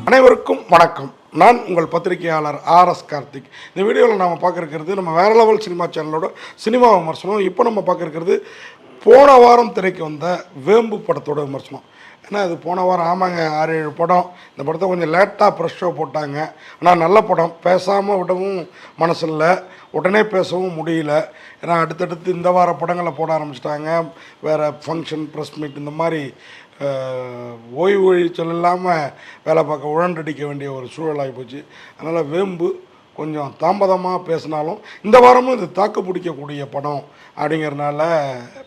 அனைவருக்கும் வணக்கம். நான் உங்கள் பத்திரிகையாளர் ஆர்எஸ் கார்த்திக். இந்த வீடியோவில் நாம் பார்க்க இருக்கிறது நம்ம வேற லெவல் சினிமா சேனலோட சினிமா விமர்சனம். இப்போ நம்ம பார்க்க இருக்கிறது போன வாரம் திரைக்கு வந்த வேம்பு படத்தோட விமர்சனம். ஏன்னா அது போன வாரம் ஆமாங்க 6-7 படம். இந்த படத்தை கொஞ்சம் லேட்டாக ப்ரெஷ் ஷோ போட்டாங்க. ஆனால் நல்ல படம், பேசாமல் விடவும் மனசில்ல, உடனே பேசவும் முடியல. ஏன்னா அடுத்தடுத்து இந்த வார படங்களை போட ஆரம்பிச்சிட்டாங்க. வேறு ஃபங்க்ஷன், ப்ரெஸ் மீட், இந்த மாதிரி ஓய்வு ஒழிச்சல் இல்லாமல் வேலை பார்க்க உழண்டடிக்க வேண்டிய ஒரு சூழலாகி போச்சு. அதனால் வேம்பு கொஞ்சம் தாமதமாக பேசினாலும் இந்த வாரமும் இது தாக்கு பிடிக்கக்கூடிய படம் அப்படிங்கிறதுனால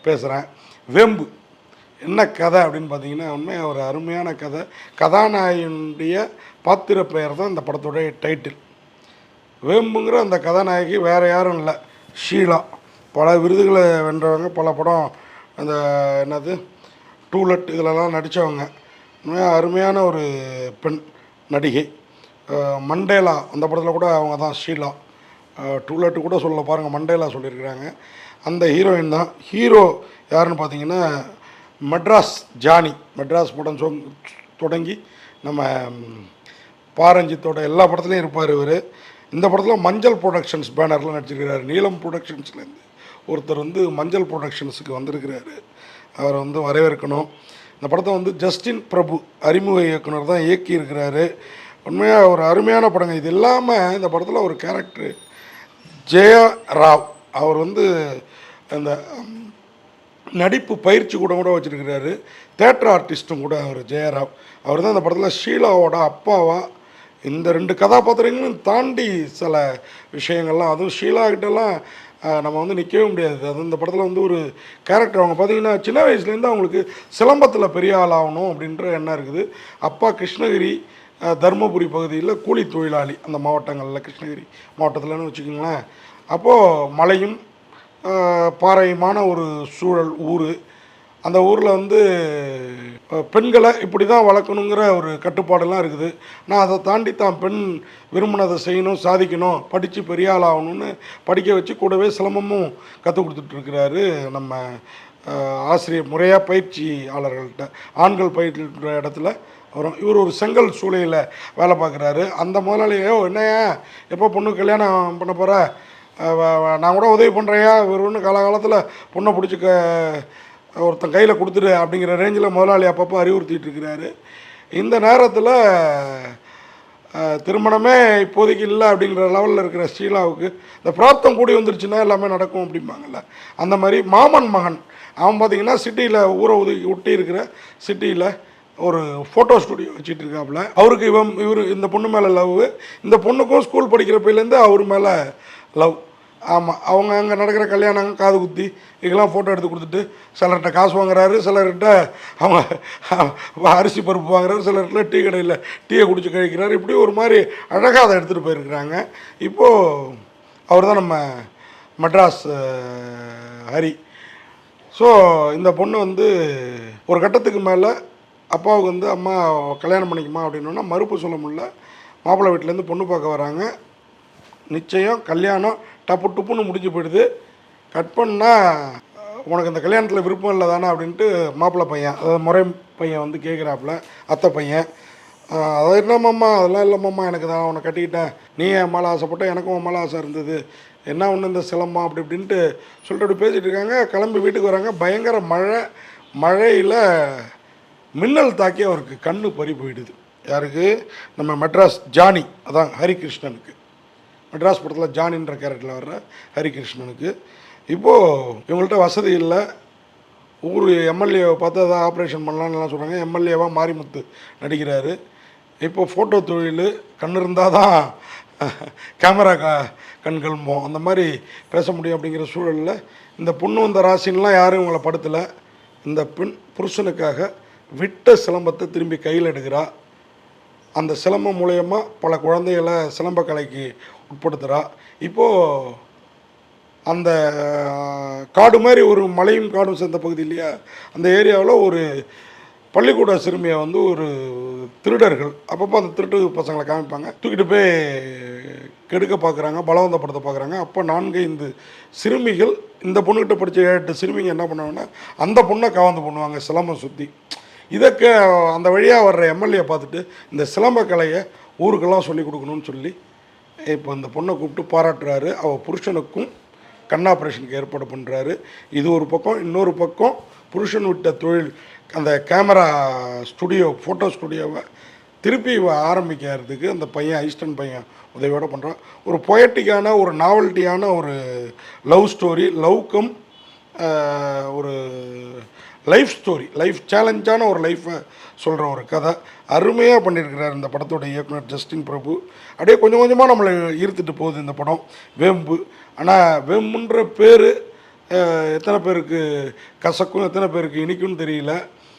பேசுகிறேன். வேம்பு என்ன கதை அப்படின்னு பார்த்தீங்கன்னா, உண்மையாக ஒரு அருமையான கதை. கதாநாயகனுடைய பாத்திர பெயர் தான் இந்த படத்துடைய டைட்டில். வேம்புங்கிற அந்த கதாநாயகி வேறு யாரும் இல்லை, ஷீலா. பல விருதுகளை வென்றவங்க, பல படம் அந்த என்னது டூலெட் இதிலலாம் நடித்தவங்க. உண்மையாக அருமையான ஒரு பெண் நடிகை. மண்டேலா அந்த படத்தில் கூட அவங்க தான் ஷீலா. டூலெட்டு கூட சொல்ல பாருங்கள், மண்டேலா சொல்லியிருக்கிறாங்க. அந்த ஹீரோயின் தான். ஹீரோ யாருன்னு பார்த்தீங்கன்னா மெட்ராஸ் ஜானி. மெட்ராஸ் படம் தொடங்கி நம்ம பாரஞ்சித்தோட எல்லா படத்துலையும் இருப்பார் இவர். இந்த படத்தில் மஞ்சள் ப்ரொடக்ஷன்ஸ் பேனரில் நடிச்சிருக்கிறார். நீலம் ப்ரொடக்ஷன்ஸ்லேருந்து ஒருத்தர் மஞ்சள் ப்ரொடக்ஷன்ஸுக்கு வந்திருக்கிறாரு. அவரை வரவேற்கணும். இந்த படத்தை ஜஸ்டின் பிரபு அறிமுக இயக்குனர் தான் இயக்கியிருக்கிறாரு. உண்மையாக ஒரு அருமையான படங்க. இது இல்லாமல் இந்த படத்தில் ஒரு கேரக்டர் ஜெயா ராவ், அவர் அந்த நடிப்பு பயிற்சி கூட வச்சுருக்கிறாரு. தேட்டர் ஆர்டிஸ்ட்டும் கூட அவர் ஜெயராவ். அவர் தான் இந்த படத்தில் ஷீலாவோட அப்பாவா. இந்த 2 கதாபாத்திரங்களும் தாண்டி சில விஷயங்கள்லாம், அதுவும் ஷீலா கிட்டலாம் நம்ம நிற்கவே முடியாது. அது இந்த படத்தில் ஒரு கேரக்டர். அவங்க பார்த்திங்கன்னா சின்ன வயசுலேருந்து அவங்களுக்கு சிலம்பத்தில் பெரிய ஆள் ஆகணும் அப்படின்ற எண்ணம் இருக்குது. அப்பா கிருஷ்ணகிரி தருமபுரி பகுதியில் கூலி தொழிலாளி, அந்த மாவட்டங்களில் கிருஷ்ணகிரி மாவட்டத்தில்னு வச்சுக்கோங்களேன். அப்போது மலையும் பாறையுமான ஒரு சூழல் ஊர். அந்த ஊரில் பெண்களை இப்படி தான் வளர்க்கணுங்கிற ஒரு கட்டுப்பாடெல்லாம் இருக்குது. நான் அதை தாண்டி தான் பெண் விரும்பினதை செய்யணும், சாதிக்கணும், படித்து பெரிய ஆள் ஆகணும்னு படிக்க வச்சு கூடவே சிலம்பமும் கற்றுக் கொடுத்துட்ருக்கிறாரு நம்ம ஆசிரியர். முறையாக பயிற்சியாளர்கள்ட்ட ஆண்கள் பயிற்சின்ற இடத்துல வரும். இவர் ஒரு செங்கல் சூளையில் வேலை பார்க்குறாரு. அந்த முதலாளியோ என்னையா எப்போ பொண்ணு கல்யாணம் பண்ண போகிற, நான் கூட உதவி பண்ணுறேயா, இவர் ஒன்று காலகாலத்தில் பொண்ணை பிடிச்சி ஒருத்தன் கையில் கொடுத்துரு அப்படிங்கிற ரேஞ்சில் முதலாளி அப்பப்போ அறிவுறுத்திட்டு இருக்கிறாரு. இந்த நேரத்தில் திருமணமே இப்போதைக்கு இல்லை அப்படிங்கிற லெவலில் இருக்கிற ஷீலாவுக்கு இந்த பிராப்தம் கூடி வந்துருச்சுன்னா எல்லாமே நடக்கும் அப்படிம்பாங்கள்ல, அந்த மாதிரி மாமன் மகன் அவன் பார்த்திங்கன்னா சிட்டியில் ஊரை ஒட்டி இருக்கிற சிட்டியில் ஒரு ஃபோட்டோ ஸ்டுடியோ வச்சுட்டு இருக்காப்புல. அவருக்கு இவர் இந்த பொண்ணு மேலே லவ். இந்த பொண்ணுக்கும் ஸ்கூல் படிக்கிறப்பையிலேருந்து அவர் மேலே லவ். ஆமாம், அவங்க அங்கே நடக்கிற கல்யாணம், காது குத்தி இதுக்கெல்லாம் ஃபோட்டோ எடுத்து கொடுத்துட்டு சிலர்கிட்ட காசு வாங்குறாரு, சிலர்கிட்ட அவங்க அரிசி பருப்பு வாங்குறாரு, சிலர்கிட்ட டீ கடையில் டீயை குடிச்சு கழிக்கிறாரு. இப்படி ஒரு மாதிரி அழகாக அதை எடுத்துகிட்டு போயிருக்கிறாங்க. இப்போது அவர் தான் நம்ம மெட்ராஸ் ஹரி. ஸோ இந்த பொண்ணு ஒரு கட்டத்துக்கு மேலே அப்பாவுக்கு அம்மா கல்யாணம் பண்ணிக்குமா அப்படின்னா மறுப்பு சொல்ல முடியல. மாப்பிள்ளை வீட்டிலேருந்து பொண்ணு பார்க்க வராங்க. நிச்சயம் கல்யாணம் டப்பு டுப்புன்னு முடிஞ்சு போயிடுது. கட் பண்ணால் உனக்கு இந்த கல்யாணத்தில் விருப்பம் இல்லை தானே அப்படின்ட்டு மாப்பிள்ளை பையன், அதாவது முறை பையன் கேட்குறாப்புல. அத்தை பையன் அதை என்னம்மாம்மா, அதெல்லாம் இல்லைம்மாம்மா, எனக்கு தான் உன்னை கட்டிக்கிட்டேன், நீ என் மேலே ஆசைப்பட்ட, எனக்கும் உன் மேலே ஆசை இருந்தது, என்ன ஒன்று இந்த சிலம்பம் அப்படி இப்படின்ட்டு சொல்லிட்டு அப்படி பேசிகிட்டு இருக்காங்க. கிளம்பி வீட்டுக்கு வராங்க. பயங்கர மழையில் மின்னல் தாக்கி அவருக்கு கண்ணு பறி போயிடுது. யாருக்கு? நம்ம மெட்ராஸ் ஜானி, அதான் ஹரிகிருஷ்ணனுக்கு. மெட்ராஸ் படத்தில் ஜானின்ற கேரக்டரில் வர்ற ஹரிகிருஷ்ணனுக்கு. இப்போது இவங்கள்ட்ட வசதி இல்லை. ஊர் எம்எல்ஏவை பார்த்து அதான் ஆப்ரேஷன் பண்ணலான்னு சொல்கிறாங்க. எம்எல்ஏவாக மாரிமுத்து நடிக்கிறாரு. இப்போது ஃபோட்டோ தொழில் கண் இருந்தால் தான் கேமரா கண்கள்மோ அந்த மாதிரி பேச முடியும் அப்படிங்கிற சூழலில் இந்த பொண்ணு ராசின்லாம் யாரும் இவங்களை படுத்தலை. இந்த பெண் புருஷனுக்காக விட்ட சிலம்பத்தை திரும்பி கையில் எடுக்கிறா. அந்த சிலம்பம் மூலயமா பல குழந்தைகளை சிலம்ப கலைக்கு உட்படுத்துகிறா. இப்போது அந்த காடு மாதிரி ஒரு மலையும் காடும் சேர்ந்த பகுதி இல்லையா, அந்த ஏரியாவில் ஒரு பள்ளிக்கூட சிறுமியை ஒரு திருடர்கள் அப்பப்போ அந்த திருட்டு பசங்களை காமிப்பாங்க, தூக்கிட்டு போய் கெடுக்க பார்க்குறாங்க, பலவந்தப்படுத்த பார்க்குறாங்க. அப்போ 4-5 சிறுமிகள் இந்த பொண்ணுக்கிட்ட படித்த 7-8 சிறுமிங்க என்ன பண்ணுவாங்கன்னா அந்த பொண்ணை காவந்து பண்ணுவாங்க சிலம்பம் சுற்றி. இதுக்கு அந்த வழியாக வர்ற எம்எல்ஏ பார்த்துட்டு இந்த சிலம்ப கலையை ஊருக்கெல்லாம் சொல்லி கொடுக்கணும்னு சொல்லி இப்போ இந்த பொண்ணை கூப்பிட்டு பாராட்டுறாரு. அவள் புருஷனுக்கும் கண் ஆப்ரேஷனுக்கு ஏற்பாடு பண்ணுறாரு. இது ஒரு பக்கம். இன்னொரு பக்கம் புருஷன் விட்ட தொழில் அந்த கேமரா ஸ்டுடியோ, ஃபோட்டோ ஸ்டுடியோவை திருப்பி ஆரம்பிக்கிறதுக்கு அந்த பையன் ஐஸ்டன் பையன் உதவியோடு பண்ணுறான். ஒரு பொயட்டிக்கான ஒரு நாவல்ட்டியான ஒரு லவ் ஸ்டோரி, லவ்க்கும் ஒரு லைஃப் ஸ்டோரி, லைஃப் சேலஞ்சான ஒரு லைஃப்பை சொல்கிற ஒரு கதை அருமையாக பண்ணியிருக்கிறார் இந்த படத்தோட இயக்குனர் ஜஸ்டின் பிரபு. அப்படியே கொஞ்சம் கொஞ்சமாக நம்மளை ஈர்த்துட்டு போகுது இந்த படம் வேம்பு. ஆனால் வேம்புன்ற பேர் எத்தனை பேருக்கு கசக்கும், எத்தனை பேருக்கு இனிக்கும்னு தெரியல.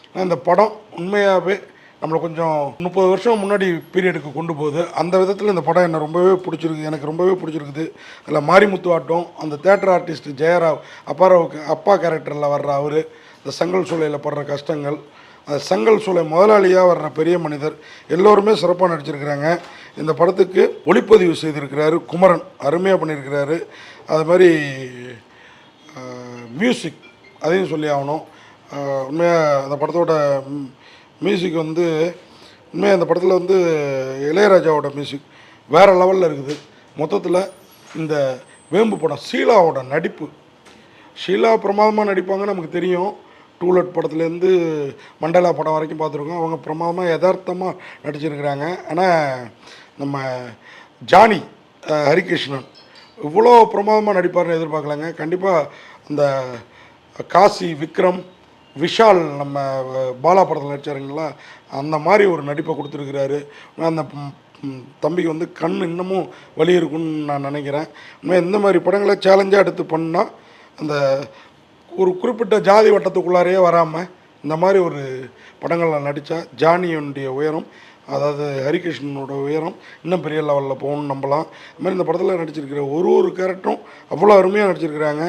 ஆனால் இந்த படம் உண்மையாகவே நம்மளை கொஞ்சம் 30 வருஷம் முன்னாடி பீரியடுக்கு கொண்டு போகுது. அந்த விதத்தில் இந்த படம் என்னை ரொம்பவே பிடிச்சிருக்கு, எனக்கு ரொம்பவே பிடிச்சிருக்குது. அதில் மாரிமுத்து ஆட்டம், அந்த தேட்டர் ஆர்டிஸ்ட் ஜெயராவ், அப்பாராவுக்கு அப்பா கேரக்டரில் வர்ற அவர், இந்த செங்கல் சூளையில் படுற கஷ்டங்கள், அந்த செங்கல் சூளை முதலாளியாக வர்ற பெரிய மனிதர், எல்லோருமே சிறப்பாக நடிச்சிருக்கிறாங்க. இந்த படத்துக்கு ஒளிப்பதிவு செய்திருக்கிறாரு குமரன், அருமையாக பண்ணியிருக்கிறாரு. அது மாதிரி மியூசிக் அதையும் சொல்லி ஆகணும். உண்மையாக அந்த படத்தோட மியூசிக் வந்து உண்மையாக அந்த படத்தில் வந்து இளையராஜாவோட மியூசிக் வேறு லெவலில் இருக்குது. மொத்தத்தில் இந்த வேம்பு படம் ஷீலாவோட நடிப்பு, ஷீலா பிரமாதமாக நடிப்பாங்கன்னு நமக்கு தெரியும். டூலெட் படத்துலேருந்து மண்டலா படம் வரைக்கும் பார்த்துருக்கோம். அவங்க பிரமாதமாக யதார்த்தமாக நடிச்சிருக்கிறாங்க. ஆனால் நம்ம ஜானி ஹரிகிருஷ்ணன் இவ்வளோ பிரமாதமாக நடிப்பார்னு எதிர்பார்க்கலாங்க. கண்டிப்பாக அந்த காசி விக்ரம் விஷால் நம்ம பாலா படத்தில் நடித்தாருங்களா, அந்த மாதிரி ஒரு நடிப்பை கொடுத்துருக்கிறாரு. அந்த தம்பிக்கு வந்து கண் இன்னமும் வலி இருக்குன்னு நான் நினைக்கிறேன். உண்மையாக இந்த மாதிரி படங்களை சேலஞ்சாக எடுத்து பண்ணால் அந்த ஒரு குறிப்பிட்ட ஜாதி வட்டத்துக்குள்ளாரையே வராமல் இந்த மாதிரி ஒரு படங்களில் நடித்தா ஜானியுடைய உயரம், அதாவது ஹரிகிருஷ்ணனோட உயரம் இன்னும் பெரிய லெவலில் போகணும்னு நம்பலாம். இது மாதிரி இந்த படத்தில் நடிச்சிருக்கிற ஒரு கேரக்டரும் அவ்வளோ அருமையாக நடிச்சிருக்கிறாங்க.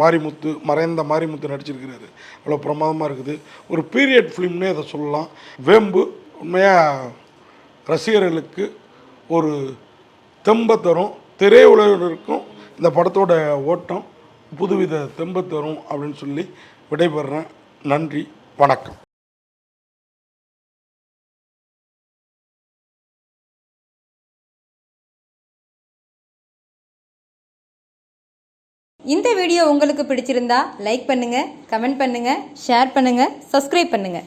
மாரிமுத்து, மறைந்த மாரிமுத்து நடிச்சிருக்கிறாரு, அவ்வளோ பிரமாதமாக இருக்குது. ஒரு பீரியட் ஃபிலிம்னே அதை சொல்லலாம். வேம்பு உண்மையாக ரசிகர்களுக்கு ஒரு தெம்பை தரும், திரையுலகிற்கும் இந்த படத்தோட ஓட்டம் புதுவித தெம்பை தரும் அப்படின்னு சொல்லி விடைபெறுறேன். நன்றி, வணக்கம். இந்த வீடியோ உங்களுக்கு பிடிச்சிருந்தா லைக் பண்ணுங்கள், கமெண்ட் பண்ணுங்கள், ஷேர் பண்ணுங்கள், சப்ஸ்கிரைப் பண்ணுங்கள்.